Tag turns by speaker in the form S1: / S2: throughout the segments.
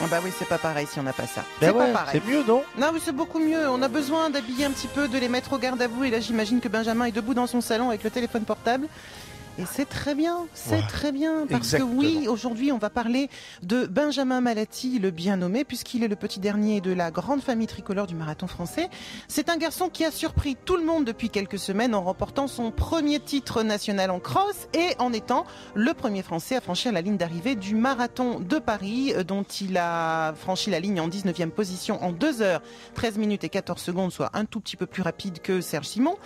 S1: Ah bah oui, c'est pas pareil si on n'a pas ça.
S2: Ben
S1: C'est
S2: ouais,
S1: pas pareil.
S2: c'est mieux, non?
S1: Non, mais c'est beaucoup mieux. On a besoin d'habiller un petit peu, de les mettre au garde à vous. Et là, j'imagine que Benjamin est debout dans son salon avec le téléphone portable. Et c'est très bien, c'est très bien. Parce
S2: Exactement.
S1: que oui, aujourd'hui, on va parler de Benjamin Malati, le bien nommé, puisqu'il est le petit dernier de la grande famille tricolore du marathon français. C'est un garçon qui a surpris tout le monde depuis quelques semaines en remportant son premier titre national en cross et en étant le premier Français à franchir la ligne d'arrivée du marathon de Paris, dont il a franchi la ligne en 19e position en 2 heures, 13 minutes et 14 secondes, soit un tout petit peu plus rapide que Serge Simon.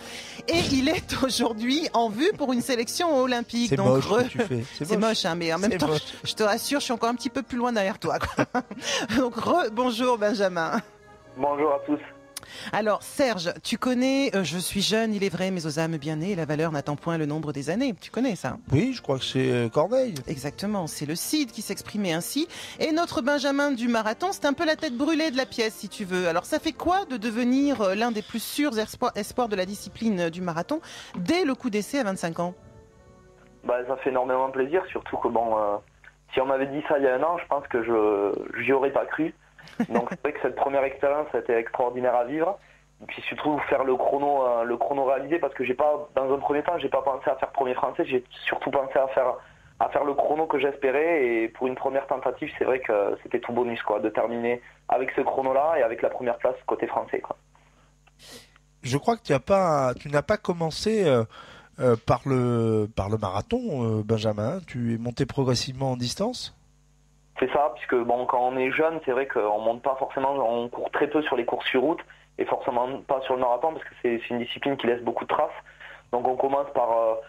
S1: Et il est aujourd'hui en vue pour une sélection olympique.
S2: C'est
S1: Donc,
S2: moche ce que tu fais.
S1: c'est moche, hein, mais en même
S2: C'est
S1: temps,
S2: moche.
S1: je te rassure, je suis encore un petit peu plus loin derrière toi, quoi. Donc, bonjour Benjamin.
S3: Bonjour à tous.
S1: Alors Serge, tu connais, je suis jeune, il est vrai, mais aux âmes bien nées, la valeur n'attend point le nombre des années. Tu connais ça?
S2: Oui, je crois que c'est Corneille.
S1: Exactement, c'est le Cid qui s'exprimait ainsi. Et notre Benjamin du marathon, c'est un peu la tête brûlée de la pièce, si tu veux. Alors ça fait quoi de devenir l'un des plus sûrs espoirs de la discipline du marathon dès le coup d'essai à 25 ans?
S3: Bah, ça fait énormément plaisir, surtout que si on m'avait dit ça il y a un an, je pense que je n'y aurais pas cru. Donc c'est vrai que cette première expérience a été extraordinaire à vivre. Et puis surtout faire le chrono réalisé, parce que dans un premier temps, j'ai pas pensé à faire premier français, j'ai surtout pensé à faire le chrono que j'espérais. Et pour une première tentative, c'est vrai que c'était tout bonus, quoi, de terminer avec ce chrono-là et avec la première place côté français, quoi.
S2: Je crois que tu n'as pas commencé par le marathon, Benjamin. Tu es monté progressivement en distance.
S3: C'est ça, puisque quand on est jeune, c'est vrai qu'on monte pas forcément, on court très peu sur les courses sur route et forcément pas sur le marathon parce que c'est une discipline qui laisse beaucoup de traces. Donc on commence par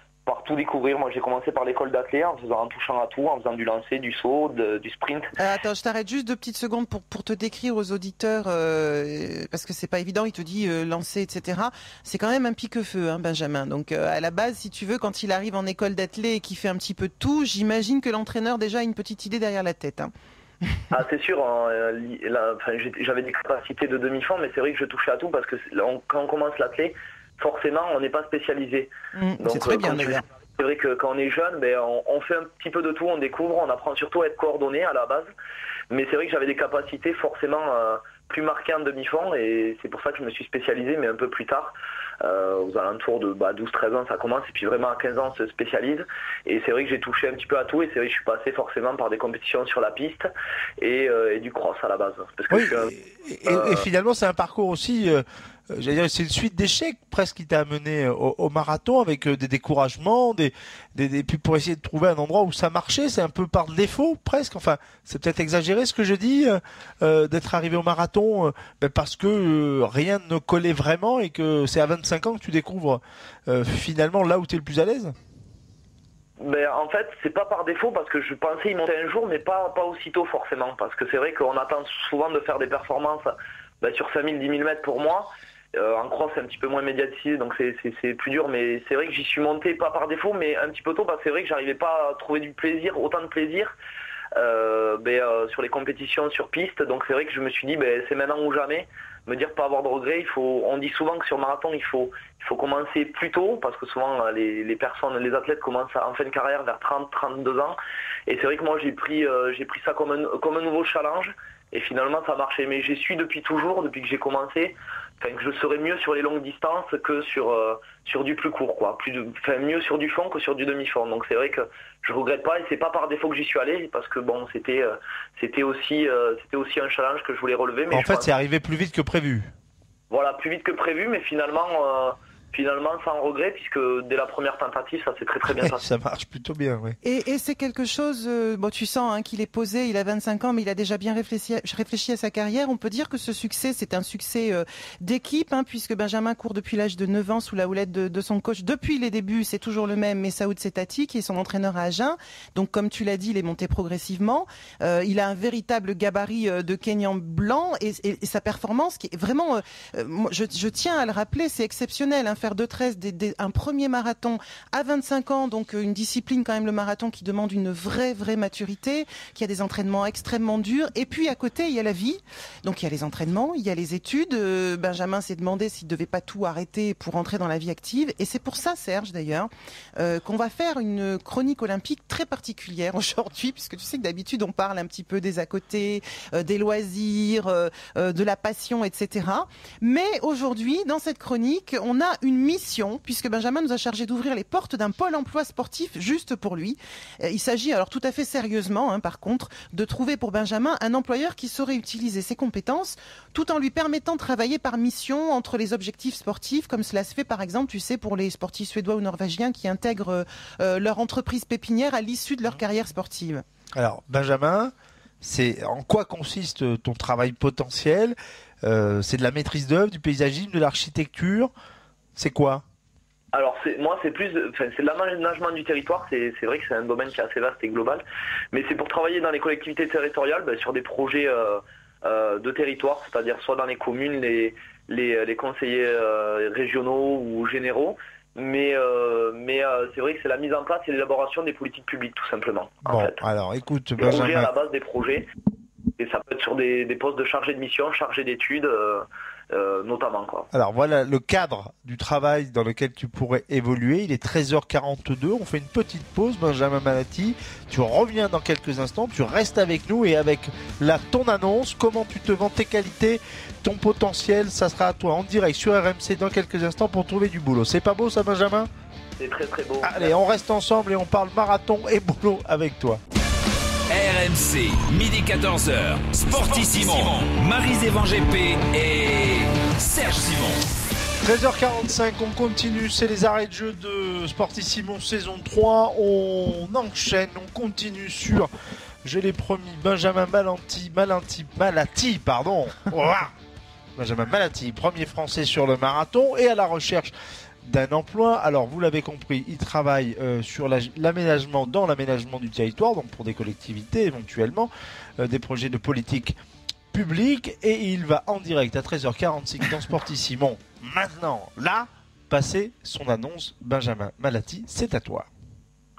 S3: tout découvrir. Moi j'ai commencé par l'école d'athlée en touchant à tout, en faisant du lancer, du saut, du sprint.
S1: Attends, je t'arrête juste 2 petites secondes pour te décrire aux auditeurs, parce que c'est pas évident, il te dit lancer, etc. C'est quand même un pique-feu, hein, Benjamin. Donc à la base, si tu veux, quand il arrive en école d'athlée et qu'il fait un petit peu de tout, j'imagine que l'entraîneur déjà a une petite idée derrière la tête. Hein.
S3: Ah c'est sûr, hein, j'avais des capacités de demi-fond, mais c'est vrai que je touchais à tout parce que quand on commence l'athlé, forcément on n'est pas spécialisé. Donc,
S1: c'est très bien d'ailleurs.
S3: C'est vrai que quand on est jeune, on fait un petit peu de tout, on découvre, on apprend surtout à être coordonné à la base. Mais c'est vrai que j'avais des capacités forcément plus marquées en demi-fond et c'est pour ça que je me suis spécialisé, mais un peu plus tard. Aux alentours de 12-13 ans ça commence et puis vraiment à 15 ans on se spécialise et c'est vrai que j'ai touché un petit peu à tout et c'est vrai que je suis passé forcément par des compétitions sur la piste et du cross à la base parce que
S2: oui, et finalement c'est un parcours aussi j'allais dire, c'est une suite d'échecs presque qui t'a amené au marathon avec des découragements, puis pour essayer de trouver un endroit où ça marchait, c'est un peu par défaut presque. Enfin, c'est peut-être exagéré ce que je dis, d'être arrivé au marathon parce que rien ne collait vraiment et que c'est à 25 ans que tu découvres finalement là où tu es le plus à l'aise.
S3: En fait, c'est pas par défaut parce que je pensais y monter un jour, mais pas aussitôt forcément. Parce que c'est vrai qu'on attend souvent de faire des performances sur 5000, 10 000 mètres pour moi. En cross, c'est un petit peu moins médiatisé, donc c'est plus dur. Mais c'est vrai que j'y suis monté pas par défaut, mais un petit peu tôt parce que c'est vrai que j'arrivais pas à trouver du plaisir, autant de plaisir sur les compétitions sur piste. Donc c'est vrai que je me suis dit, c'est maintenant ou jamais. Me dire pas avoir de regrets. On dit souvent que sur marathon, il faut commencer plus tôt parce que souvent les athlètes commencent en fin de carrière vers 30-32 ans. Et c'est vrai que moi j'ai pris ça comme un nouveau challenge. Et finalement ça marchait, mais j'ai su depuis toujours, depuis que j'ai commencé, que je serais mieux sur les longues distances que sur du plus court, quoi. Mieux sur du fond que sur du demi-fond. Donc c'est vrai que je regrette pas et c'est pas par défaut que j'y suis allé, parce que c'était aussi un challenge que je voulais relever. Mais
S2: en fait, c'est arrivé plus vite que prévu.
S3: Voilà, plus vite que prévu, mais finalement sans regret, puisque dès la première tentative, ça s'est très bien passé.
S2: Ça marche plutôt bien, oui.
S1: Et c'est quelque chose, tu sens qu'il est posé, il a 25 ans, mais il a déjà bien réfléchi à sa carrière. On peut dire que ce succès, c'est un succès d'équipe, puisque Benjamin court depuis l'âge de 9 ans sous la houlette de son coach. Depuis les débuts, c'est toujours le même, Messaoud Setati, qui est son entraîneur à Agen. Donc, comme tu l'as dit, il est monté progressivement. Il a un véritable gabarit de Kenyan blanc et sa performance qui est vraiment, je tiens à le rappeler, c'est exceptionnel. faire de 13 un premier marathon à 25 ans, donc une discipline quand même, le marathon, qui demande une vraie maturité, qui a des entraînements extrêmement durs. Et puis à côté, il y a la vie. Donc il y a les entraînements, il y a les études. Benjamin s'est demandé s'il ne devait pas tout arrêter pour entrer dans la vie active. Et c'est pour ça, Serge, d'ailleurs, qu'on va faire une chronique olympique très particulière aujourd'hui, puisque tu sais que d'habitude, on parle un petit peu des à côté, des loisirs, de la passion, etc. Mais aujourd'hui, dans cette chronique, on a une mission, puisque Benjamin nous a chargé d'ouvrir les portes d'un pôle emploi sportif juste pour lui. Il s'agit, alors tout à fait sérieusement, par contre, de trouver pour Benjamin un employeur qui saurait utiliser ses compétences tout en lui permettant de travailler par mission entre les objectifs sportifs, comme cela se fait par exemple, tu sais, pour les sportifs suédois ou norvégiens qui intègrent leur entreprise pépinière à l'issue de leur carrière sportive.
S2: Alors, Benjamin, c'est en quoi consiste ton travail potentiel? C'est de la maîtrise d'œuvre, du paysagisme, de l'architecture? C'est quoi?
S3: Alors c'est plus, c'est de l'aménagement du territoire. C'est vrai que c'est un domaine qui est assez vaste et global, mais c'est pour travailler dans les collectivités territoriales, sur des projets de territoire, c'est-à-dire soit dans les communes, les conseillers régionaux ou généraux. Mais c'est vrai que c'est la mise en place et l'élaboration des politiques publiques, tout simplement.
S2: Bon, en fait. Alors écoute,
S3: Benjamin, projets à la base des projets, et ça peut être sur des postes de chargé de mission, chargé d'études, notamment, quoi.
S2: Alors voilà le cadre du travail dans lequel tu pourrais évoluer. Il est 13h42, on fait une petite pause, Benjamin Malati. Tu reviens dans quelques instants, tu restes avec nous et avec ton annonce, comment tu te vends, tes qualités, ton potentiel, ça sera à toi en direct sur RMC dans quelques instants pour trouver du boulot. C'est pas beau ça, Benjamin?
S3: C'est très très beau.
S2: Allez, on reste ensemble et on parle marathon et boulot avec toi.
S4: RMC, midi 14h, Sportissimo, Marie-Zévan GP et Serge Simon.
S2: 13h45, on continue, c'est les arrêts de jeu de Sportissimo saison 3. On enchaîne, on continue sur, je l'ai promis, Benjamin Malati, Benjamin Malati, premier français sur le marathon et à la recherche d'un emploi. Alors vous l'avez compris, il travaille sur l'aménagement, dans l'aménagement du territoire, donc pour des collectivités éventuellement, des projets de politique publique, et il va en direct à 13h46 dans Sportissimo. Maintenant, là, passer son annonce. Benjamin Malati, c'est à toi.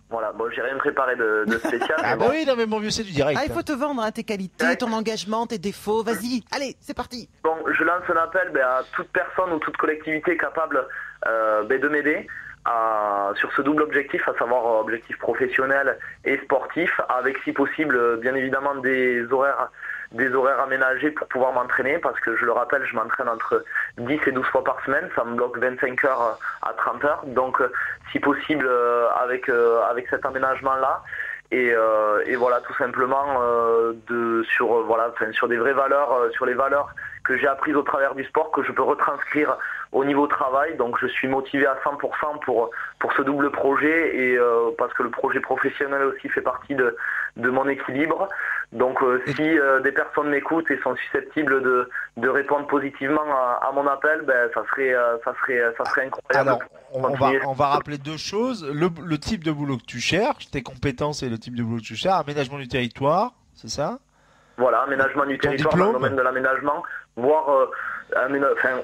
S3: Voilà, bon, j'ai rien préparé de spécial.
S2: Ah bah oui, non mais mon vieux, c'est du direct.
S1: Ah, il faut te vendre, tes qualités, ton engagement, tes défauts. Vas-y, allez, c'est parti.
S3: Bon, je lance un appel à toute personne ou toute collectivité capable de m'aider sur ce double objectif, à savoir objectif professionnel et sportif, avec si possible, bien évidemment, des horaires aménagés pour pouvoir m'entraîner, parce que je le rappelle, je m'entraîne entre 10 et 12 fois par semaine, ça me bloque 25 heures à 30 heures, donc si possible avec cet aménagement-là, et voilà, tout simplement sur des vraies valeurs, sur les valeurs que j'ai apprises au travers du sport, que je peux retranscrire au niveau travail. Donc je suis motivé à 100% pour ce double projet, et parce que le projet professionnel aussi fait partie de mon équilibre. Donc si des personnes m'écoutent et sont susceptibles de répondre positivement à mon appel, ça serait incroyable.
S2: Alors on va rappeler deux choses, le type de boulot que tu cherches, tes compétences et le type de boulot que tu cherches, aménagement du territoire, c'est ça?
S3: Voilà, aménagement du territoire dans le domaine de l'aménagement, voire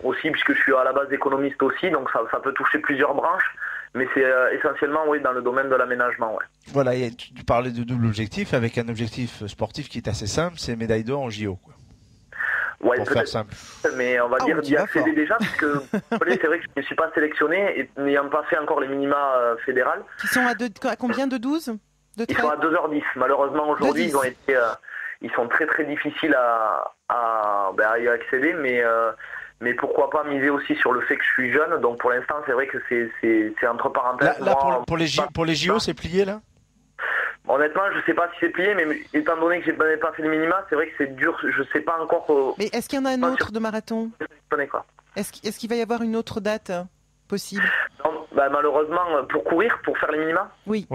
S3: aussi, puisque je suis à la base économiste aussi, donc ça peut toucher plusieurs branches, mais c'est essentiellement dans le domaine de l'aménagement. Ouais.
S2: Voilà, et tu parlais de double objectif, avec un objectif sportif qui est assez simple, c'est médaille d'or en JO, quoi.
S3: Ouais,
S2: pour faire simple.
S3: Mais on va dire d'y accéder déjà, parce que c'est vrai que je ne suis pas sélectionné, et n'ayant pas fait encore les minima fédérales.
S1: Qui sont à combien de 12
S3: Ils sont à 2h10. Malheureusement, aujourd'hui, ils sont très très difficiles à y accéder, mais pourquoi pas miser aussi sur le fait que je suis jeune. Donc pour l'instant, c'est vrai que c'est entre parenthèses.
S2: Là pour les JO, c'est plié là?
S3: Honnêtement, je sais pas si c'est plié, mais étant donné que j'ai pas fait les minima, c'est vrai que c'est dur. Je sais pas encore.
S1: Mais est-ce qu'il y en a un autre de marathon? Est-ce qu'il va y avoir une autre date possible?
S3: Non, malheureusement, pour courir, pour faire les minima.
S1: Oui.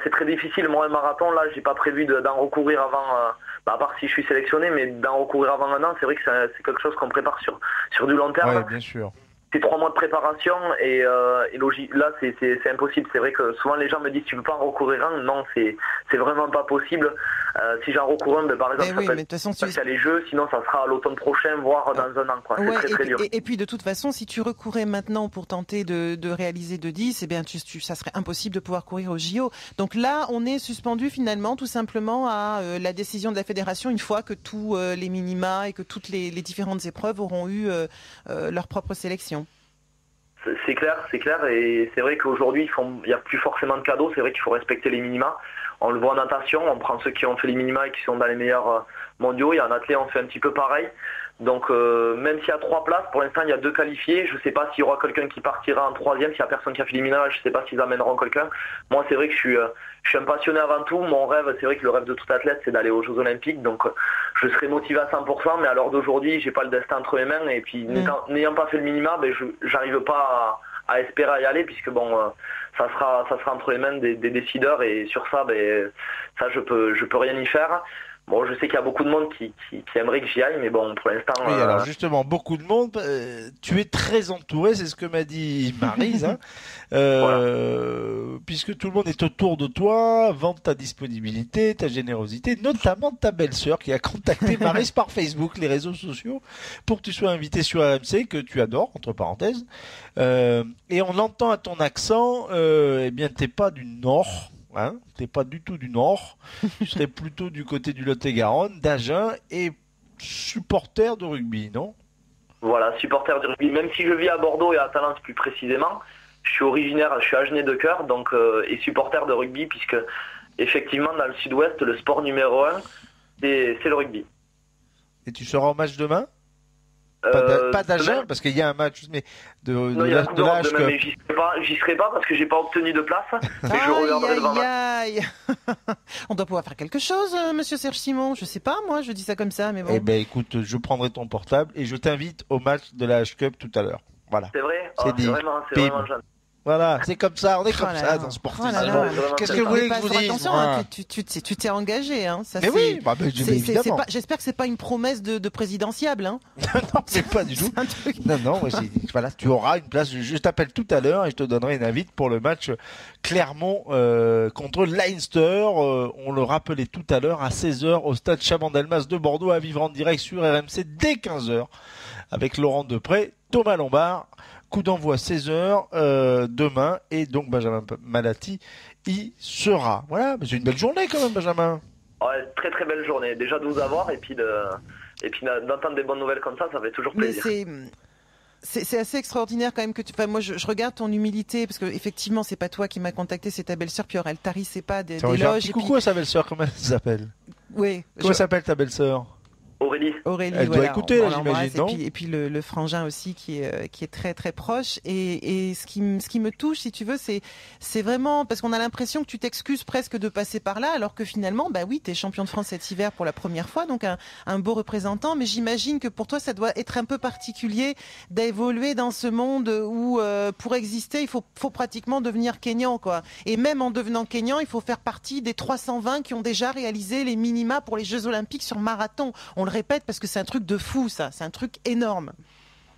S3: C'est très difficile. Moi, un marathon, là, j'ai pas prévu d'en recourir avant, à part si je suis sélectionné, mais d'en recourir avant un an, c'est vrai que c'est quelque chose qu'on prépare sur du long terme.
S2: Oui, bien sûr.
S3: c'est 3 mois de préparation et là c'est impossible. C'est vrai que souvent les gens me disent tu peux pas en recourir un. Non, c'est vraiment pas possible. Si j'en recours un, par exemple,
S1: oui, mais de toute façon,
S3: ça les jeux, sinon ça sera à l'automne prochain, voire dans un an. Quoi. C'est très, très dur.
S1: Et puis de toute façon, si tu recourais maintenant pour tenter de réaliser 2-10, eh bien ça serait impossible de pouvoir courir au JO. Donc là, on est suspendu finalement tout simplement à la décision de la fédération une fois que tous les minima et que toutes les différentes épreuves auront eu leur propre sélection.
S3: C'est clair, et c'est vrai qu'aujourd'hui il n'y a plus forcément de cadeaux, c'est vrai qu'il faut respecter les minima. On le voit en natation, on prend ceux qui ont fait les minima et qui sont dans les meilleurs mondiaux, et en athlète on fait un petit peu pareil. Donc même s'il y a 3 places, pour l'instant il y a 2 qualifiés, je ne sais pas s'il y aura quelqu'un qui partira en 3e, s'il n'y a personne qui a fait les minima, je ne sais pas s'ils amèneront quelqu'un. Moi c'est vrai que je suis un passionné avant tout, mon rêve, c'est vrai que le rêve de tout athlète c'est d'aller aux Jeux Olympiques, donc je serai motivé à 100%, mais à l'heure d'aujourd'hui j'ai pas le destin entre mes mains, et puis n'ayant pas fait le minima, j'arrive pas à espérer y aller, puisque ça sera entre les mains des décideurs, et sur ça, ça je peux rien y faire. Bon, je sais qu'il y a beaucoup de monde qui aimerait que j'y aille, mais bon, pour l'instant...
S2: Oui, alors justement, beaucoup de monde. Tu es très entouré, c'est ce que m'a dit Maryse, hein, puisque tout le monde est autour de toi, vante ta disponibilité, ta générosité, notamment ta belle-sœur qui a contacté Maryse par Facebook, les réseaux sociaux, pour que tu sois invité sur RMC, que tu adores, entre parenthèses. Et on l'entend à ton accent, eh bien, t'es pas du Nord. Hein, t'es pas du tout du Nord, tu serais plutôt du côté du Lot-et-Garonne, d'Agen, et supporter de rugby, non?
S3: Voilà, supporter de rugby. Même si je vis à Bordeaux et à Talence plus précisément, je suis agenais de cœur, donc et supporter de rugby, puisque effectivement dans le Sud-Ouest, le sport numéro 1, c'est le rugby.
S2: Et tu seras au match demain? Pas d'Agen, parce qu'il y a un match mais de l'âge que...
S3: mais j'y serai pas parce que j'ai pas obtenu de place. Mais je regarderai devant moi.
S1: On doit pouvoir faire quelque chose, monsieur Serge Simon. Je sais pas, moi, je dis ça comme ça, mais bon.
S2: Eh ben, écoute, je prendrai ton portable et je t'invite au match de la H-Cup tout à l'heure. Voilà.
S3: C'est vrai?
S2: C'est dit.
S3: C'est vraiment jeune.
S2: Voilà, c'est comme ça, on est comme ça dans Sportissimo. Qu'est-ce que vous voulez que je vous dise?
S1: Attention, tu t'es engagé, hein. Ça,
S2: mais oui, évidemment.
S1: J'espère que c'est pas une promesse de présidentiable, hein.
S2: Non, c'est pas du tout. Non, voilà, tu auras une place. Je t'appelle tout à l'heure et je te donnerai une invite pour le match Clermont contre Leinster. On le rappelait tout à l'heure à 16h au stade Chaban-Delmas de Bordeaux, à vivre en direct sur RMC dès 15h avec Laurent Depré, Thomas Lombard. Coup d'envoi 16h demain, et donc Benjamin Malati y sera. Voilà, mais c'est une belle journée quand même, Benjamin.
S3: Ouais, très très belle journée. Déjà de vous avoir, et puis d'entendre des bonnes nouvelles comme ça fait toujours plaisir.
S1: Mais c'est assez extraordinaire quand même que moi je regarde ton humilité, parce que effectivement c'est pas toi qui m'as contacté, c'est ta belle-sœur, puis elle tarissait pas des loges.
S2: Coucou à sa belle-sœur, comment elle s'appelle?
S1: Oui.
S2: Comment s'appelle ta belle-sœur?
S3: Aurélie,
S2: elle doit écouter, là, j'imagine, non?
S1: Et puis le frangin aussi qui est très très proche. Et ce qui me touche, si tu veux, c'est vraiment parce qu'on a l'impression que tu t'excuses presque de passer par là, alors que finalement, bah oui, t'es champion de France cet hiver pour la première fois, donc un beau représentant. Mais j'imagine que pour toi, ça doit être un peu particulier d'évoluer dans ce monde où pour exister, il faut pratiquement devenir Kényan, quoi. Et même en devenant Kényan, il faut faire partie des 320 qui ont déjà réalisé les minima pour les Jeux Olympiques sur marathon. On le répète parce que c'est un truc de fou, ça. C'est un truc énorme.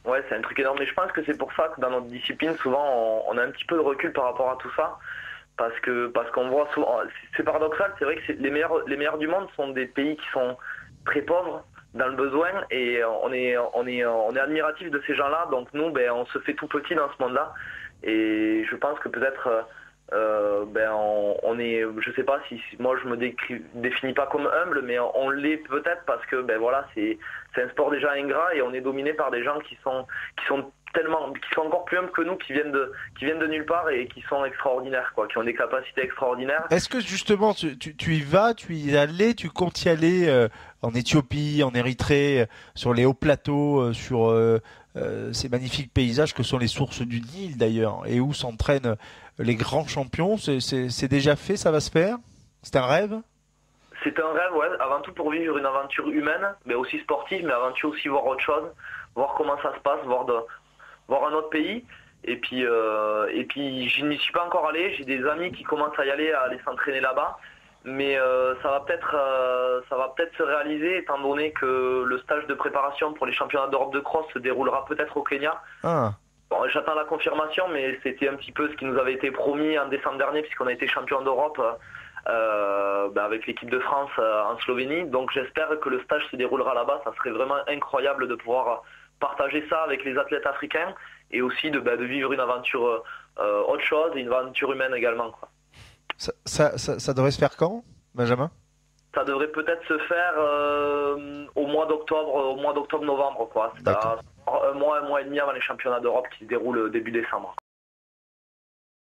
S3: Ouais, c'est un truc énorme. Mais je pense que c'est pour ça que dans notre discipline, souvent, on a un petit peu de recul par rapport à tout ça. Parce qu'on voit souvent... C'est paradoxal, c'est vrai que les meilleurs du monde sont des pays qui sont très pauvres dans le besoin. Et on est admiratif de ces gens-là. Donc nous, on se fait tout petit dans ce monde-là. Et je pense que peut-être... on est, je sais pas si moi je me définis pas comme humble, mais on l'est peut-être parce que voilà, c'est un sport déjà ingrat et on est dominé par des gens qui sont encore plus humbles que nous, qui viennent de nulle part et qui sont extraordinaires, quoi, qui ont des capacités extraordinaires.
S2: Est-ce que justement tu y vas, tu y allais, tu comptes y aller en Éthiopie, en Érythrée, sur les hauts plateaux, sur ces magnifiques paysages que sont les sources du Nil d'ailleurs, et où s'entraînent les grands champions? C'est déjà fait, ça va se faire? C'est un rêve?
S3: C'est un rêve, ouais, avant tout pour vivre une aventure humaine, mais aussi sportive, mais avant tout aussi voir autre chose, voir comment ça se passe, voir un autre pays. Et puis je n'y suis pas encore allé, j'ai des amis qui commencent à y aller, à aller s'entraîner là-bas. Mais ça va peut-être se réaliser, étant donné que le stage de préparation pour les championnats d'Europe de cross se déroulera peut-être au Kenya.
S2: Ah.
S3: Bon, j'attends la confirmation, mais c'était un petit peu ce qui nous avait été promis en décembre dernier, puisqu'on a été champion d'Europe avec l'équipe de France en Slovénie. Donc j'espère que le stage se déroulera là-bas. Ça serait vraiment incroyable de pouvoir partager ça avec les athlètes africains et aussi de vivre une aventure autre chose, et une aventure humaine également, quoi.
S2: Ça devrait se faire quand, Benjamin?
S3: Ça devrait peut-être se faire au mois d'octobre, novembre, quoi. C'est un mois et demi avant les championnats d'Europe qui se déroulent début décembre.